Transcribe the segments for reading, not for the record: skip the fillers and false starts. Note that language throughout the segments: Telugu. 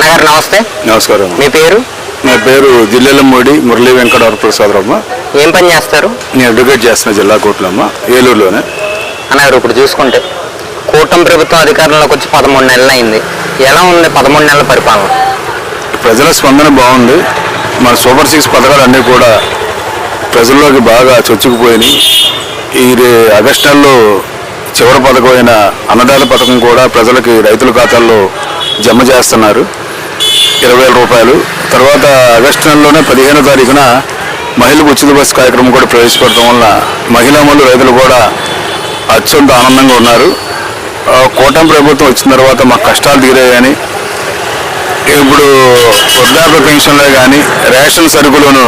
అన్నగారు నమస్తే. నమస్కారం. మీ పేరు? నా పేరు జిల్లెలమ్మూడి మురళీ వెంకట వరప్రసాదరావు. ఏం పని చేస్తారు? నేను అడ్వకేట్ చేస్తున్నా జిల్లా కోర్టులో అమ్మ, ఏలూరులోనే. అన్నగారు ఇప్పుడు చూసుకుంటే కూటమి ప్రభుత్వం అధికారంలోకి వచ్చి 13 నెలలు అయింది. ఎలా ఉంది 13 నెలల పరిపాలన? ప్రజల స్పందన బాగుంది. మన సూపర్ 6 పథకాలు అన్నీ కూడా ప్రజల్లోకి బాగా చొచ్చుకుపోయినాయి. ఈ ఆగస్టు నెలలో చివరి పథకమైన అన్నదాత పథకం కూడా ప్రజలకి రైతుల ఖాతాల్లో జమ చేస్తున్నారు 20,000 రూపాయలు. తర్వాత ఆగస్టు నెలలోనే 15వ తారీఖున మహిళలకు ఉచిత బస్సు కార్యక్రమం కూడా ప్రవేశపెట్టడం వల్ల మహిళలు రైతులు కూడా అత్యంత ఆనందంగా ఉన్నారు. కూటమి ప్రభుత్వం వచ్చిన తర్వాత మా కష్టాలు తీరాయని, ఇప్పుడు వృద్ధాప్య పెన్షన్లో కానీ రేషన్ సరుకులను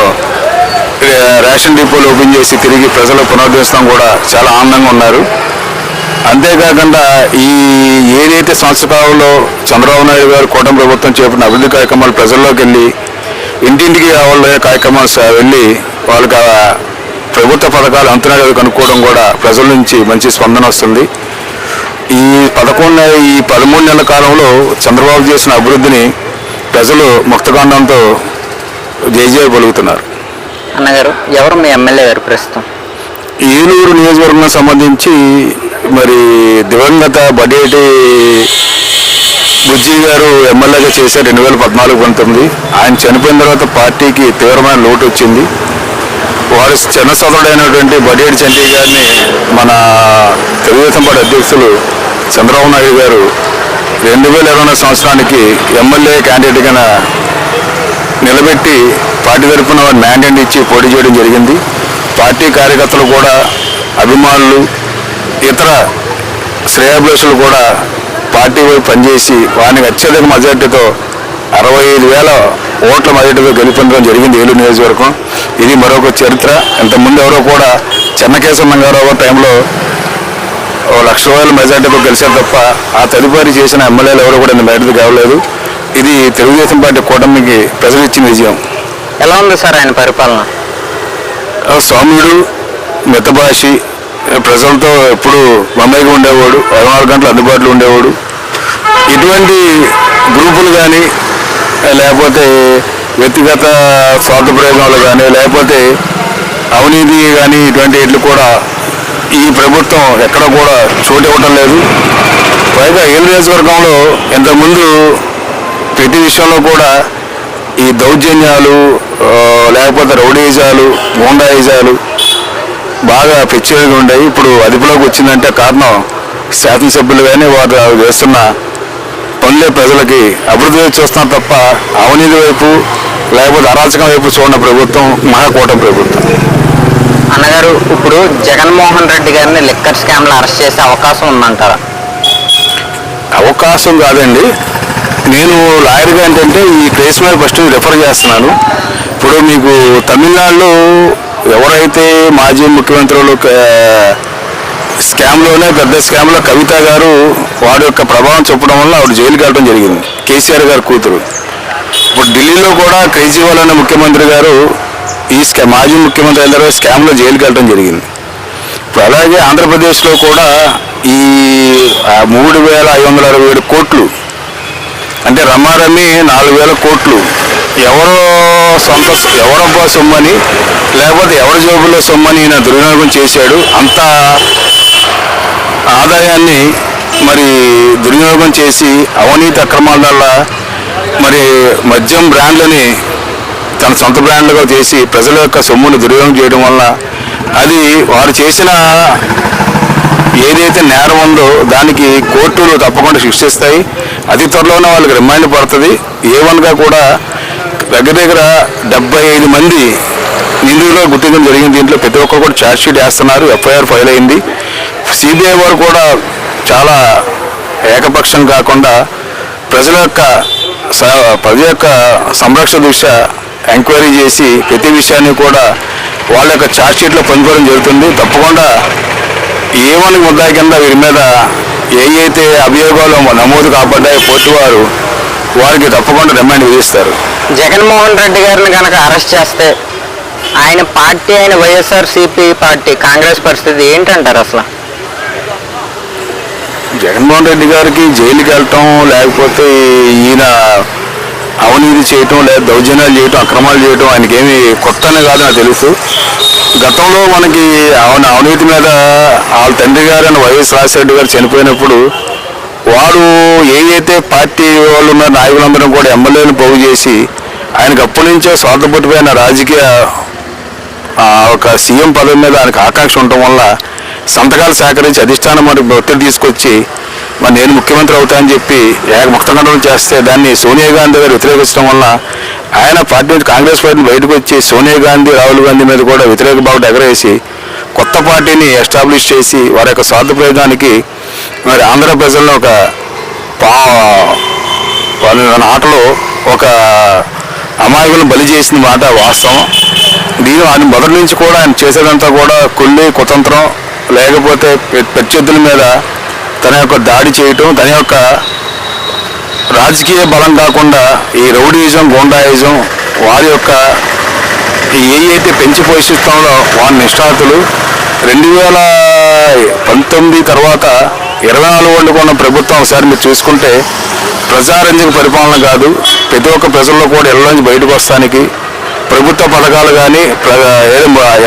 రేషన్ డిపోలు ఓపెన్ చేసి తిరిగి ప్రజలు పునరుద్ధరిస్తాం కూడా చాలా ఆనందంగా ఉన్నారు. అంతేకాకుండా ఈ ఏదైతే సంవత్సరాలలో చంద్రబాబు నాయుడు గారు కూటమి ప్రభుత్వం చేపట్టిన అభివృద్ధి కార్యక్రమాలు ప్రజల్లోకి వెళ్ళి ఇంటింటికి వాళ్ళ కార్యక్రమాలు వెళ్ళి వాళ్ళకి ప్రభుత్వ పథకాలు అంతనాలు కనుక్కోవడం కూడా ప్రజల నుంచి మంచి స్పందన వస్తుంది. ఈ 13 నెలల కాలంలో చంద్రబాబు చేసిన అభివృద్ధిని ప్రజలు ముక్తకాండంతో జయ పలుకుతున్నారు. అన్నగారు ఎవరు మీ ఎమ్మెల్యే గారు ప్రస్తుతం? ఏలూరు నియోజకవర్గం సంబంధించి మరి దివంగత బడేటి బుజ్జి గారు ఎమ్మెల్యేగా చేశారు 2014-19. ఆయన చనిపోయిన తర్వాత పార్టీకి తీవ్రమైన లోటు వచ్చింది. వారి చిన్న సోదరుడైనటువంటి బడేటి చంటి గారిని మన తెలుగుదేశం పార్టీ అధ్యక్షులు చంద్రబాబు నాయుడు గారు 2020 సంవత్సరానికి ఎమ్మెల్యే క్యాండిడేట్గా నిలబెట్టి పార్టీ తరఫున మ్యాండేట్ ఇచ్చి పోటీ చేయడం జరిగింది. పార్టీ కార్యకర్తలు కూడా, అభిమానులు, ఇతర శ్రేయాభిలాషులు కూడా పార్టీ వైపు పనిచేసి వారికి అత్యధిక మెజార్టీతో 65,000 ఓట్ల మెజార్టీతో గెలుపొందడం జరిగింది ఏలూరు నియోజకవర్గం. ఇది మరొక చరిత్ర. ఇంతకుముందు ఎవరో కూడా చెన్నకేశవ గారు టైంలో 1,00,000 రూపాయల మెజార్టీతో గెలిచారు తప్ప ఆ తదుపరి చేసిన ఎమ్మెల్యేలు ఎవరు కూడా మెజార్టీ కావలేదు. ఇది తెలుగుదేశం పార్టీ కూటమికి ప్రజలు ఇచ్చిన విజయం. ఎలా ఉంది సార్ ఆయన పరిపాలన? సౌమ్యుడు, మితభాషి, ప్రజలతో ఎప్పుడు మమ్మయిగా ఉండేవాడు, 24 గంటలు అందుబాటులో ఉండేవాడు. ఇటువంటి గ్రూపులు కానీ లేకపోతే వ్యక్తిగత స్వార్థ ప్రయోజనాలు కానీ లేకపోతే అవినీతి కానీ ఇటువంటి ఇట్లు కూడా ఈ ప్రభుత్వం ఎక్కడ కూడా చోటు ఇవ్వటం లేదు. పైగా ఏలూరు నియోజకవర్గంలో ఇంతకుముందు ప్రతి విషయంలో కూడా ఈ దౌర్జన్యాలు లేకపోతే రౌడీజాలు, గూండాయిజాలు బాగా పెచ్చుగా ఉన్నాయి. ఇప్పుడు అదుపులోకి వచ్చిందంటే కారణం శాసనసభ్యులు కానీ వారు చేస్తున్న పనులే ప్రజలకి అభివృద్ధి వైపు చూస్తున్నారు తప్ప అవినీతి వైపు లేకపోతే అరాచకం వైపు చూడని ప్రభుత్వం మహాకూటమి ప్రభుత్వం. అన్నగారు ఇప్పుడు జగన్మోహన్ రెడ్డి గారిని లిక్కర్ స్కామ్లో అరెస్ట్ చేసే అవకాశం ఉందంటారా? అవకాశం కాదండి, నేను లాయర్గా ఏంటంటే ఈ కేసు మీద ఫస్ట్ రిఫర్ చేస్తున్నాను. ఇప్పుడు మీకు తమిళనాడులో ఎవరైతే మాజీ ముఖ్యమంత్రులు స్కామ్లోనే పెద్ద స్కామ్లో కవిత గారు వాడి యొక్క ప్రభావం చెప్పడం వల్ల ఆవిడ జైలుకి వెళ్ళడం జరిగింది, కేసీఆర్ గారి కూతురు. ఇప్పుడు ఢిల్లీలో కూడా కేజ్రీవాల్ అనే ముఖ్యమంత్రి గారు ఈ మాజీ ముఖ్యమంత్రి అందరూ స్కామ్లో జైలుకి వెళ్ళడం జరిగింది. ఇప్పుడు అలాగే ఆంధ్రప్రదేశ్లో కూడా ఈ 3,567 కోట్లు అంటే రమారమి 4,000 కోట్లు ఎవరబ్బా సొమ్మని లేకపోతే ఎవరి జోబుల్లో సొమ్మని ఈయన దుర్వినియోగం చేశాడు. అంత ఆదాయాన్ని మరి దుర్వినియోగం చేసి అవినీతి అక్రమాల వల్ల మరి మద్యం బ్రాండ్లని తన సొంత బ్రాండ్లుగా చేసి ప్రజల యొక్క సొమ్మును దుర్వినియోగం చేయడం వల్ల అది వారు చేసిన ఏదైతే నేరం ఉందో దానికి కోర్టులు తప్పకుండా శిక్షిస్తాయి. అతి త్వరలోనే వాళ్ళకి రిమాండ్ పడుతుంది. A1గా కూడా దగ్గర 75 మంది నిందితులు గుర్తించడం జరిగింది. దీంట్లో ప్రతి ఒక్కరు కూడా ఛార్జ్షీట్ వేస్తున్నారు, FIR ఫైల్ అయింది. CBI వారు కూడా చాలా ఏకపక్షం కాకుండా ప్రజల యొక్క సంరక్షణ దృష్ట్యా ఎంక్వైరీ చేసి ప్రతి విషయాన్ని కూడా వాళ్ళ యొక్క ఛార్జ్షీట్లో పొందుకోవడం జరుగుతుంది. తప్పకుండా A1 ముద్దాయి కింద వీరి మీద అయితే అభియోగాలు నమోదు కాబడ్డాయి కోర్టు వారికి తప్పకుండా రిమాండ్ విధిస్తారు. జగన్మోహన్ రెడ్డి గారిని కనుక అరెస్ట్ చేస్తే ఆయన పార్టీ అయిన వైఎస్ఆర్సీపీ పార్టీ కాంగ్రెస్ పరిస్థితి ఏంటంటారు అసలు? జగన్మోహన్ రెడ్డి గారికి జైలుకి వెళ్ళటం లేకపోతే ఈయన అవినీతి చేయటం లేదా దౌర్జన్యాలు చేయటం అక్రమాలు చేయటం ఆయనకి ఏమి కొత్త అని కాదు నాకు తెలుసు. గతంలో మనకి అవినీతి మీద వాళ్ళ తండ్రి గారు అని వైఎస్ రాజశేఖర గారు చనిపోయినప్పుడు వారు ఏదైతే పార్టీ వాళ్ళు ఉన్న నాయకులందరం కూడా ఎమ్మెల్యేలు పోగు చేసి ఆయనకు అప్పటి నుంచే స్వార్థపడిపోయిన రాజకీయ ఒక సీఎం పదవి మీద ఆయనకు ఆకాంక్ష ఉండటం వల్ల సంతకాలు సేకరించి అధిష్టానం మనకు ఒత్తిడి తీసుకొచ్చి మరి నేను ముఖ్యమంత్రి అవుతానని చెప్పి ముక్తఖండం చేస్తే దాన్ని సోనియా గాంధీ గారు వ్యతిరేకించడం వల్ల ఆయన పార్టీ నుంచి కాంగ్రెస్ పార్టీని బయటకు వచ్చి సోనియా గాంధీ రాహుల్ గాంధీ మీద కూడా వ్యతిరేక బావుట ఎగరేసి కొత్త పార్టీని ఎస్టాబ్లిష్ చేసి వారి యొక్క స్వార్థ ప్రయోజనానికి మరి ఆంధ్ర ప్రజల్లో ఒక ఆటలో ఒక అమాయకులను బలి చేసిన మాట వాస్తవం. ఆయన మొదటి నుంచి కూడా ఆయన చేసేదంతా కూడా కుళ్ళి కుతంత్రం లేకపోతే ప్రత్యర్థుల మీద తన యొక్క దాడి చేయటం, తన యొక్క రాజకీయ బలం కాకుండా ఈ రౌడీయిజం గోండాయిజం వారి యొక్క ఏవైతే పెంచి పోషిస్తామో వారి నిష్ఠాతులు 2019 తర్వాత 24 ఏళ్ళు ఉన్న ప్రభుత్వం ఒకసారి మీరు చూసుకుంటే ప్రజారంజక పరిపాలన కాదు, ప్రతి ఒక్క ప్రజల్లో కూడా ఇళ్ళ నుంచి బయటకు వస్తానికి ప్రభుత్వ పథకాలు కానీ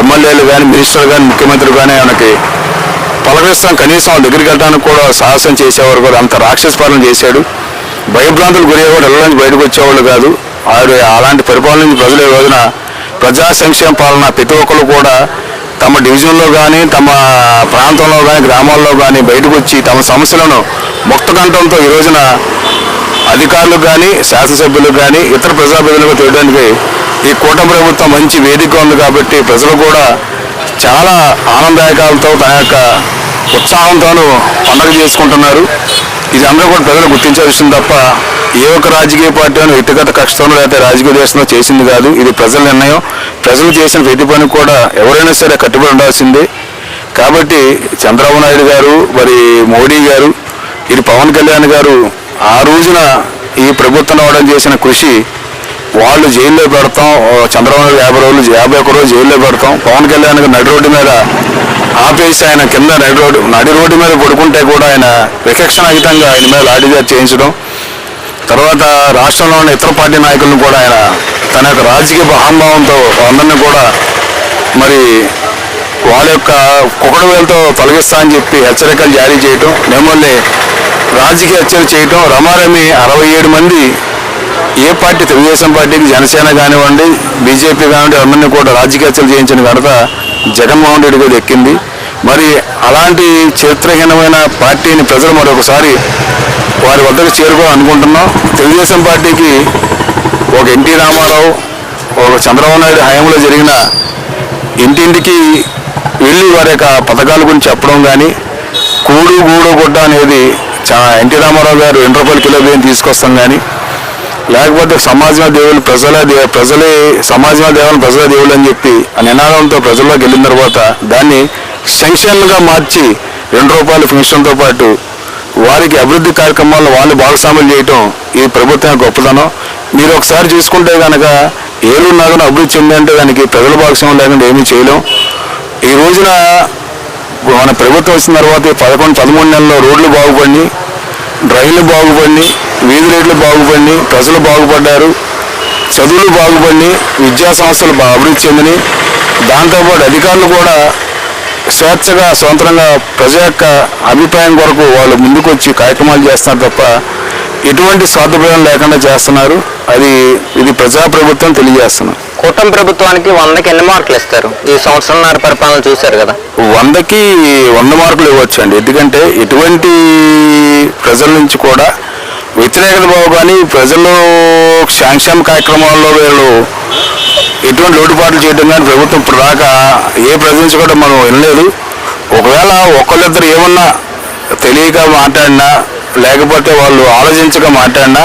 ఎమ్మెల్యేలు కానీ మినిస్టర్లు కానీ ముఖ్యమంత్రులు కానీ ఆయనకి పలకరిస్తాం కనీసం దగ్గరికి వెళ్ళడానికి కూడా సాహసం చేసేవారు కూడా అంత రాక్షస పాలన చేశాడు. భయభ్రాంతులు గురయ్యేవాడు ఇళ్ళ నుంచి బయటకు వచ్చేవాళ్ళు కాదు. అలాంటి పరిపాలన నుంచి ప్రజలు ఈ రోజున ప్రజా సంక్షేమ పాలన ప్రతి ఒక్కరు కూడా తమ డివిజన్లో కానీ తమ ప్రాంతంలో కానీ గ్రామాల్లో కానీ బయటకు వచ్చి తమ సమస్యలను ముక్తకంఠంతో ఈ రోజున అధికారులకు కానీ శాసనసభ్యులకు కానీ ఇతర ప్రజాప్రతినిధులకు చేయడానికి ఈ కూటమి ప్రభుత్వం మంచి వేదిక ఉంది కాబట్టి ప్రజలు కూడా చాలా ఆనందదాయకాలతో తన యొక్క ఉత్సాహంతోనూ పండుగ చేసుకుంటున్నారు. ఇది అందరూ కూడా ప్రజలు గుర్తించాల్సింది తప్ప ఏ ఒక్క రాజకీయ పార్టీ అని వ్యక్తిగత కష్టంలో లేకపోతే రాజకీయ దేశంలో చేసింది కాదు. ఇది ప్రజల నిర్ణయం. ప్రజలు చేసిన ప్రతి పని కూడా ఎవరైనా సరే కట్టుబడి ఉండాల్సిందే. కాబట్టి చంద్రబాబు నాయుడు గారు మరి మోడీ గారు ఇది పవన్ కళ్యాణ్ గారు ఆ రోజున ఈ ప్రభుత్వం రావడం చేసిన కృషి వాళ్ళు జైల్లో పెడతాం, చంద్రబాబు నాయుడు 51 రోజులు జైల్లో పెడతాం, పవన్ కళ్యాణ్ గారు నడి రోడ్డు మీద ఆపేసి ఆయన కింద నడి రోడ్డు మీద పడుకుంటే కూడా ఆయన విచక్షణాయుతంగా ఆయన మీద లాఠీచార్జ్ చేయించడం, తర్వాత రాష్ట్రంలో ఉన్న ఇతర పార్టీ నాయకులను కూడా ఆయన తన యొక్క రాజకీయ అహంభావంతో అందరినీ కూడా మరి వాళ్ళ యొక్క కుక్కడు వేలతో తొలగిస్తా అని చెప్పి హెచ్చరికలు జారీ చేయటం, మిమ్మల్ని రాజకీయ హత్యలు చేయటం, రమారమి 67 మంది ఏ పార్టీ తెలుగుదేశం పార్టీకి జనసేన కానివ్వండి బీజేపీ కానివ్వండి అందరినీ కూడా రాజకీయ హత్యలు చేయించిన ఘనత జగన్మోహన్ రెడ్డి గారు ఎక్కింది. మరి అలాంటి చరిత్రహీనమైన పార్టీని ప్రజలు మరొకసారి వారి వద్దకు చేరుకోవాలనుకుంటున్నాం. తెలుగుదేశం పార్టీకి ఒక ఎన్టీ రామారావు ఒక చంద్రబాబు నాయుడు హయాంలో జరిగిన ఇంటింటికి వెళ్ళి వారి యొక్క పథకాల గురించి చెప్పడం కానీ కూడు గూడు గుడ్డ అనేది ఎన్టీ రామారావు గారు 2 రూపాయల కిలో బియ్యం తీసుకొస్తాం కానీ లేకపోతే సమాజంలో దేవుళ్ళు ప్రజలే సమాజంలో దేవుళ్ళు ప్రజల దేవుళ్ళు అని చెప్పి ఆ నినాదంతో ప్రజల్లోకి వెళ్ళిన తర్వాత దాన్ని సంక్షేమంగా మార్చి 2 రూపాయల పెన్షన్తో పాటు వారికి అభివృద్ధి కార్యక్రమాల్లో వాళ్ళు భాగస్వాములు చేయటం ఈ ప్రభుత్వం గొప్పదనం. మీరు ఒకసారి చూసుకుంటే కనుక ఏలూరు నగరం అభివృద్ధి చెందంటే దానికి ప్రజల భాగస్వామ్యం లేకుండా ఏమీ చేయలేం. ఈ రోజున మన ప్రభుత్వం వచ్చిన తర్వాత 11-13 నెలల్లో రోడ్లు బాగుపడి, డ్రైన్లు బాగుపడి, వీధి రేట్లు బాగుపడి, ప్రజలు బాగుపడ్డారు, చదువులు బాగుపడి, విద్యా సంస్థలు అభివృద్ధి చెందిని, దాంతోపాటు అధికారులు కూడా స్వేచ్ఛగా స్వతంత్రంగా ప్రజల యొక్క అభిప్రాయం కొరకు వాళ్ళు ముందుకు వచ్చి కార్యక్రమాలు చేస్తున్నారు తప్ప ఎటువంటి స్వార్థప్రయోజనం లేకుండా చేస్తున్నారు. ఇది ప్రజాప్రభుత్వం తెలియజేస్తున్నారు. కూటమి ప్రభుత్వానికి 100కి ఎన్ని మార్కులు ఇస్తారు? ఈ సంవత్సరంన్నర పరిపాలన చూశారు కదా. 100కి 100 మార్కులు ఇవ్వచ్చు అండి. ఎందుకంటే ఎటువంటి ప్రజల నుంచి కూడా వ్యతిరేకత బాగు కానీ ప్రజలు సంక్షేమ కార్యక్రమాల్లో వీళ్ళు ఎటువంటి లోటుపాట్లు చేయడం కానీ ప్రభుత్వం ఇప్పుడు దాకా ఏ ప్రజల నుంచి కూడా మనం వినలేదు. ఒకవేళ ఒకళ్ళిద్దరు ఏమన్నా తెలియక మాట్లాడినా లేకపోతే వాళ్ళు ఆలోచించక మాట్లాడినా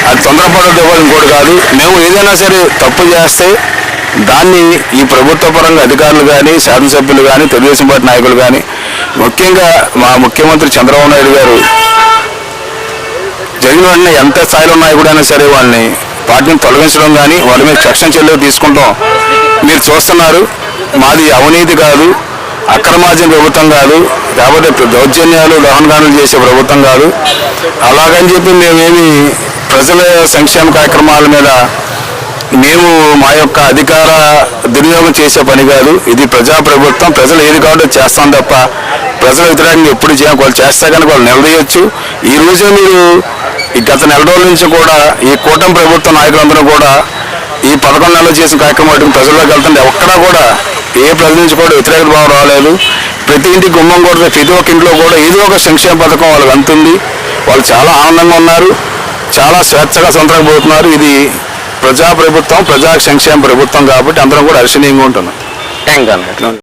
అది తొందరపడదు ఇంకోటి కాదు. మేము ఏదైనా సరే తప్పు చేస్తే దాన్ని ఈ ప్రభుత్వ పరంగా అధికారులు కానీ శాసనసభ్యులు కానీ తెలుగుదేశం పార్టీ నాయకులు కానీ ముఖ్యంగా మా ముఖ్యమంత్రి చంద్రబాబు నాయుడు గారు జరిగిన వెంటనే ఎంత స్థాయిలో నాయకుడైనా సరే వాళ్ళని పార్టీని తొలగించడం కానీ వాళ్ళ మీద కక్షణ చర్యలు తీసుకుంటాం మీరు చూస్తున్నారు. మాది అవినీతి కాదు, అక్రమార్జన ప్రభుత్వం కాదు, కాబట్టి దౌర్జన్యాలు దహనగానులు చేసే ప్రభుత్వం కాదు. అలాగని చెప్పి మేమేమి ప్రజల సంక్షేమ కార్యక్రమాల మీద మేము మా యొక్క అధికార దుర్వినియోగం చేసే పని కాదు. ఇది ప్రజాప్రభుత్వం. ప్రజలు ఏది కావాలో చేస్తాం తప్ప ప్రజల వ్యతిరేకంగా ఎప్పుడు చేయాలి. వాళ్ళు చేస్తే కనుక వాళ్ళు నిలదీయచ్చు. ఈ రోజే మీరు ఈ గత నెల రోజుల నుంచి కూడా ఈ కూటమి ప్రభుత్వ నాయకులందరూ కూడా ఈ 11 నెలలు చేసిన కార్యక్రమం ప్రజల్లోకి వెళ్తుంటే ఒక్కడా కూడా ఏ ప్రజల నుంచి కూడా వ్యతిరేక భావం రాలేదు. ప్రతి ఇంటి గుమ్మం కూడా ప్రతి ఒక్క ఇంట్లో కూడా ఏదో ఒక సంక్షేమ పథకం వాళ్ళకి అందుతుంది. వాళ్ళు చాలా ఆనందంగా ఉన్నారు, చాలా స్వేచ్ఛగా సొంతపోతున్నారు. ఇది ప్రజాప్రభుత్వం, ప్రజా సంక్షేమ ప్రభుత్వం కాబట్టి అందరం కూడా హర్షణీయంగా ఉంటున్నాం. Thank you.